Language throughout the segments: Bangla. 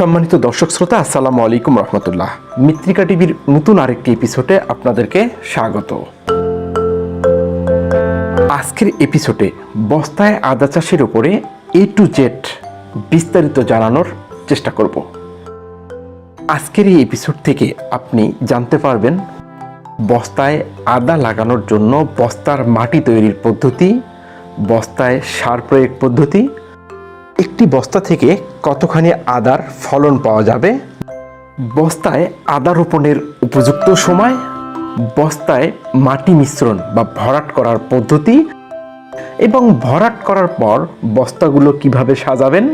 সম্মানিত দর্শক শ্রোতা, আসসালামু আলাইকুম রহমতুল্লাহ। মিত্রিকা টিভির নতুন আরেকটি এপিসোডে আপনাদেরকে স্বাগত। আজকের এপিসোডে বস্তায় আদা চাষের উপরে A to Z বিস্তারিত জানানোর চেষ্টা করব। আজকের এই এপিসোড থেকে আপনি জানতে পারবেন বস্তায় আদা লাগানোর জন্য বস্তার মাটি তৈরির পদ্ধতি, বস্তায় সার প্রয়োগ পদ্ধতি, একটি বস্তা থেকে কতখানি আদার ফলন পাওয়া যাবে, বস্তায় আদা রোপণের উপযুক্ত সময়, বস্তায় মাটি মিশ্রণ বা ভরাট করার পদ্ধতি এবং ভরাট করার পর বস্তাগুলো কিভাবে সাজাবেন,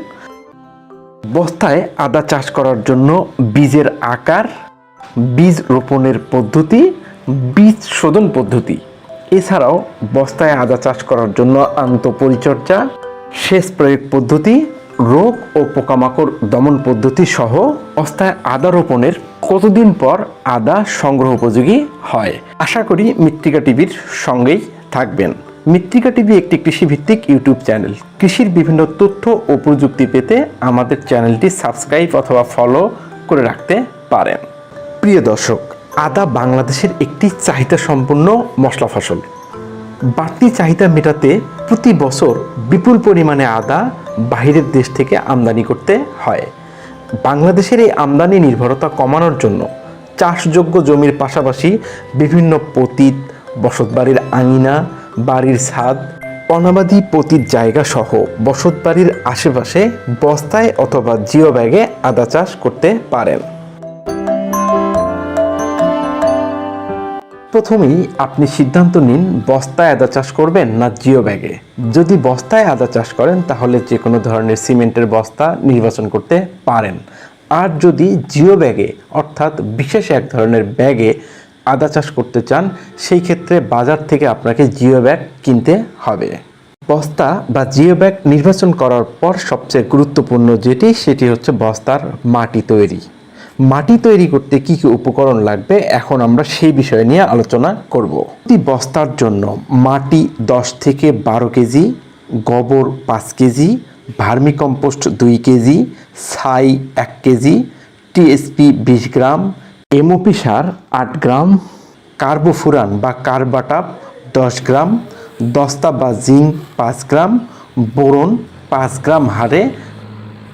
বস্তায় আদা চাষ করার জন্য বীজের আকার, বীজ রোপণের পদ্ধতি, বীজ শোধন পদ্ধতি, এছাড়াও বস্তায় আদা চাষ করার জন্য আন্তঃপরিচর্যা, সেচ প্রয়োগ পদ্ধতি, রোগ ও পোকামাকড় দমন পদ্ধতি সহ বস্তায় আদা রোপণের কতদিন পর আদা সংগ্রহ উপযোগী হয়। আশা করি মিত্রিকা টিভির সঙ্গেই থাকবেন। মিত্রিকা টিভি একটি কৃষিভিত্তিক ইউটিউব চ্যানেল। কৃষির বিভিন্ন তথ্য ও প্রযুক্তি পেতে আমাদের চ্যানেলটি সাবস্ক্রাইব অথবা ফলো করে রাখতে পারেন। প্রিয় দর্শক, আদা বাংলাদেশের একটি চাহিদা সম্পন্ন মশলা ফসল। বাড়তি চাহিদা মেটাতে প্রতি বছর বিপুল পরিমাণে আদা বাহিরের দেশ থেকে আমদানি করতে হয়। বাংলাদেশের এই আমদানি নির্ভরতা কমানোর জন্য চাষযোগ্য জমির পাশাপাশি বিভিন্ন পতিত, বসতবাড়ির আঙিনা, বাড়ির ছাদ, অনাবাদি পতিত জায়গা সহ বসতবাড়ির আশেপাশে বস্তায় অথবা জিও ব্যাগে আদা চাষ করতে পারেন। প্রথমেই আপনি সিদ্ধান্ত নিন বস্তায় আদা চাষ করবেন না জিও ব্যাগে। যদি বস্তায় আদা চাষ করেন তাহলে যে কোনো ধরনের সিমেন্টের বস্তা নির্বাচন করতে পারেন। আর যদি জিও ব্যাগে অর্থাৎ বিশেষ এক ধরনের ব্যাগে আদা চাষ করতে চান, সেই ক্ষেত্রে বাজার থেকে আপনাকে জিও ব্যাগ কিনতে হবে। বস্তা বা জিও ব্যাগ নির্বাচন করার পর সবচেয়ে গুরুত্বপূর্ণ সেটি হচ্ছে বস্তার মাটি তৈরি। মাটি তৈরি করতে কি কি উপকরণ লাগবে এখন আমরা সেই বিষয় নিয়ে আলোচনা করব। প্রতি বস্তার জন্য মাটি 10 থেকে 12 কেজি, গোবর 5 কেজি, ভার্মিকম্পোস্ট 2 কেজি, ছাই 1 কেজি, টিএসপি 20 গ্রাম, এমওপি সার 8 গ্রাম, কার্বোফুরান বা কার্বাটাপ 10 গ্রাম, দস্তা বা জিঙ্ক 5 গ্রাম, বোরন 5 গ্রাম হারে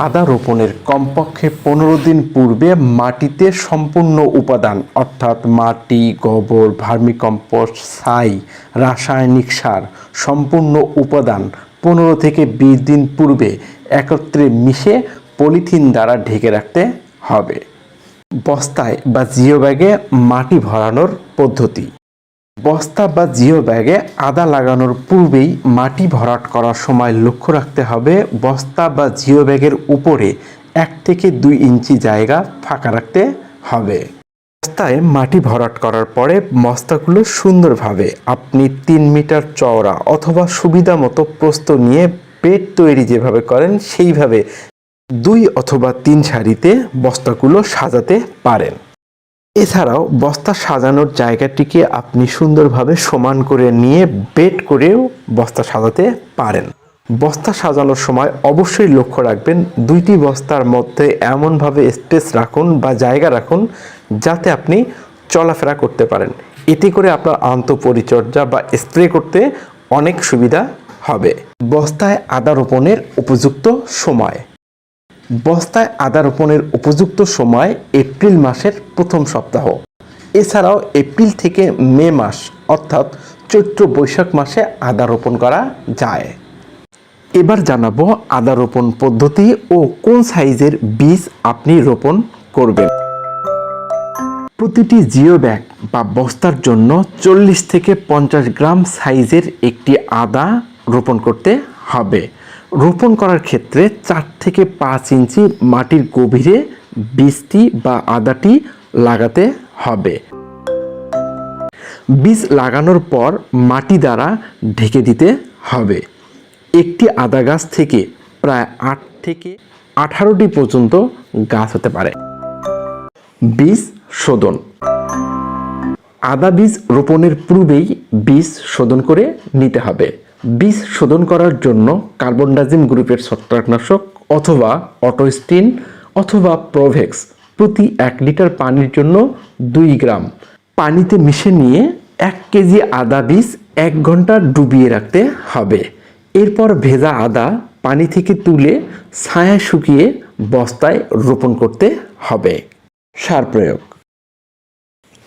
আদা রোপণের কমপক্ষে 15 দিন পূর্বে মাটিতে সম্পূর্ণ উপাদান অর্থাৎ মাটি, গোবর, ভার্মিকম্পোস্ট, ছাই, রাসায়নিক সার সম্পূর্ণ উপাদান 15 থেকে 20 দিন পূর্বে একত্রে মিশে পলিথিন দ্বারা ঢেকে রাখতে হবে। বস্তায় বা জিও ব্যাগে মাটি ভরানোর পদ্ধতি। বস্তা বা জিও ব্যাগে আদা লাগানোর পূর্বেই মাটি ভরাট করার সময় লক্ষ্য রাখতে হবে বস্তা বা জিও ব্যাগের উপরে 1 থেকে 2 ইঞ্চি জায়গা ফাঁকা রাখতে হবে। বস্তায় মাটি ভরাট করার পরে বস্তাগুলো সুন্দরভাবে আপনি 3 মিটার চওড়া অথবা সুবিধা মতো প্রস্থ নিয়ে বেড তৈরি যেভাবে করেন সেইভাবে 2 অথবা 3 সারিতে বস্তাগুলো সাজাতে পারেন। এছাড়াও বস্তা সাজানোর জায়গাটিকে আপনি সুন্দরভাবে সমান করে নিয়ে বেড করেও বস্তা সাজাতে পারেন। বস্তা সাজানোর সময় অবশ্যই লক্ষ্য রাখবেন 2টি বস্তার মধ্যে এমনভাবে স্পেস রাখুন বা জায়গা রাখুন যাতে আপনি চলাফেরা করতে পারেন। এতে করে আপনার আন্তঃপরিচর্যা বা স্প্রে করতে অনেক সুবিধা হবে। বস্তায় আদা রোপণের উপযুক্ত সময়। বস্তায় আদা রোপণের উপযুক্ত সময় এপ্রিল মাসের প্রথম সপ্তাহ। এছাড়াও এপ্রিল থেকে মে মাস অর্থাৎ চৈত্র বৈশাখ মাসে আদা রোপণ করা যায়। এবার জানাবো আদা রোপণ পদ্ধতি ও কোন সাইজের বীজ আপনি রোপণ করবেন। প্রতিটি জিও ব্যাগ বা বস্তার জন্য 40 থেকে 50 গ্রাম সাইজের একটি আদা রোপণ করতে হবে। রোপণ করার ক্ষেত্রে 4 থেকে 5 ইঞ্চি মাটির গভীরে বীজটি বা আদাটি লাগাতে হবে। বীজ লাগানোর পর মাটি দ্বারা ঢেকে দিতে হবে। একটি আদা গাছ থেকে প্রায় 8 থেকে 18টি পর্যন্ত গাছ হতে পারে। বীজ শোধন। আদা বীজ রোপণের পূর্বেই বীজ শোধন করে নিতে হবে। বীজ শোধন করার জন্য কার্বনডাজিম গ্রুপের ছত্রাকনাশক অথবা অটোস্টিন অথবা প্রোভেক্স প্রতি 1 লিটার পানির জন্য 2 গ্রাম পানিতে মিশে নিয়ে 1 কেজি আদা বীজ 1 ঘন্টা ডুবিয়ে রাখতে হবে। এরপর ভেজা আদা পানি থেকে তুলে ছায়ায় শুকিয়ে বস্তায় রোপণ করতে হবে। সার প্রয়োগ।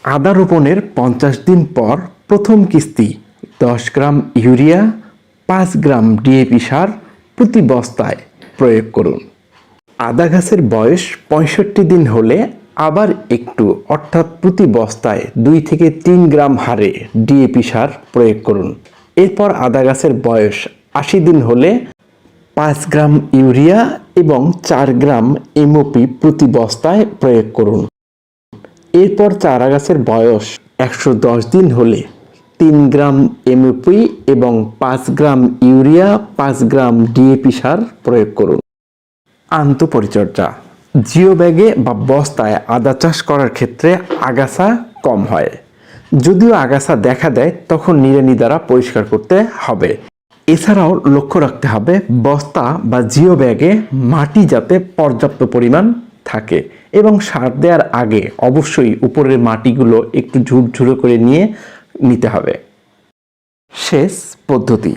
আদা রোপণের 50 দিন পর প্রথম কিস্তি 10 গ্রাম ইউরিয়া 5 গ্রাম ডিএপি সার প্রতি বস্তায় প্রয়োগ করুন। আদা গাছের বয়স 65 দিন হলে আবার একটু অর্থাৎ প্রতি বস্তায় 2 থেকে 3 গ্রাম হারে ডিএপি সার প্রয়োগ করুন। এরপর আদা গাছের বয়স 80 দিন হলে 5 গ্রাম ইউরিয়া এবং 4 গ্রাম এমওপি প্রতি বস্তায় প্রয়োগ করুন। এরপর চারা গাছের বয়স 110 দিন হলে 3 গ্রাম এমওপি এবং 5 গ্রাম ইউরিয়া 5 গ্রাম ডিএপি সার প্রয়োগ করুন। আন্তঃপরিচর্যা। জিও ব্যাগে বা বস্তায় আদা চাষ করার ক্ষেত্রে আগাছা কম হয়। যদিও আগাছা দেখা দেয় তখন নিড়ানি দ্বারা পরিষ্কার করতে হবে। এছাড়াও লক্ষ্য রাখতে হবে বস্তা বা জিও ব্যাগে মাটি যাতে পর্যাপ্ত পরিমাণ থাকে এবং সার দেওয়ার আগে অবশ্যই উপরের মাটিগুলো একটু ঝুরঝুরে করে নিতে হবে। সেচ পদ্ধতি।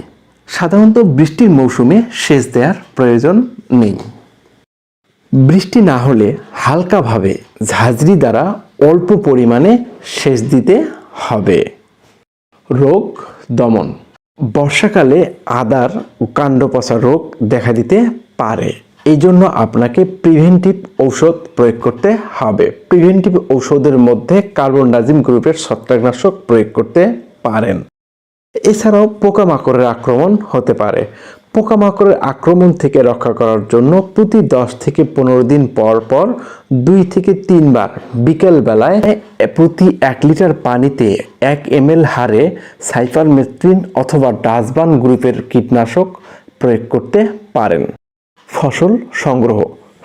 সাধারণত বৃষ্টির মৌসুমে সেচ দেওয়ার প্রয়োজন নেই। বৃষ্টি না হলে হালকাভাবে ঝাঁঝরি দ্বারা অল্প পরিমাণে সেচ দিতে হবে। রোগ দমন। বর্ষাকালে আদার কাণ্ড পচা রোগ দেখা দিতে পারে। এই জন্য আপনাকে প্রিভেন্টিভ ঔষধ প্রয়োগ করতে হবে। প্রিভেন্টিভ ঔষধের মধ্যে কার্বনডাজিম গ্রুপের ছত্রাকনাশক প্রয়োগ করতে পারেন। এছাড়াও পোকামাকড়ের আক্রমণ হতে পারে। পোকামাকড়ের আক্রমণ থেকে রক্ষা করার জন্য প্রতি 10 থেকে 15 দিন পর পর 2 থেকে 3 বার বিকেল বেলায় প্রতি 1 লিটার পানিতে 1 ml হারে সাইপারমেথ্রিন অথবা ডাসবান গ্রুপের কীটনাশক প্রয়োগ করতে পারেন। ফসল সংগ্রহ।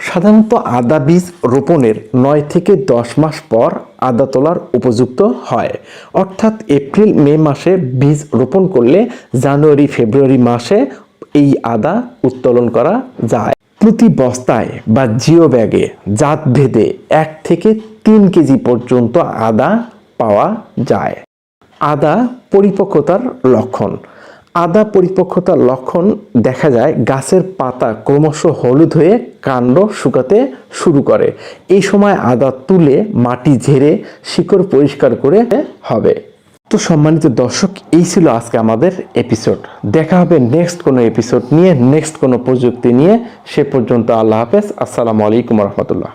সাধারণত আদা বীজ রোপণের 9 থেকে 10 মাস পর আদা তোলার উপযুক্ত হয়। অর্থাৎ এপ্রিল মে মাসে বীজ রোপণ করলে জানুয়ারি ফেব্রুয়ারি মাসে এই আদা উত্তোলন করা যায়। প্রতি বস্তায় বা জিও ব্যাগে জাত ভেদে 1 থেকে 3 কেজি পর্যন্ত আদা পাওয়া যায়। আদা পরিপক্কতার লক্ষণ। আদা পরিপক্কতার লক্ষণ দেখা যায় গাছের পাতা ক্রমশ হলুদ হয়ে কাণ্ড শুকাতে শুরু করে। এই সময় আদা তুলে মাটি ঝেড়ে শিকড় পরিষ্কার করে হবে। তো সম্মানিত দর্শক, এই ছিল আজকে আমাদের এপিসোড। দেখা হবে নেক্সট কোনো এপিসোড নিয়ে, নেক্সট কোনো প্রযুক্তি নিয়ে। সে পর্যন্ত আল্লাহ হাফেজ। আসসালামু আলাইকুম রহমতুল্লাহ।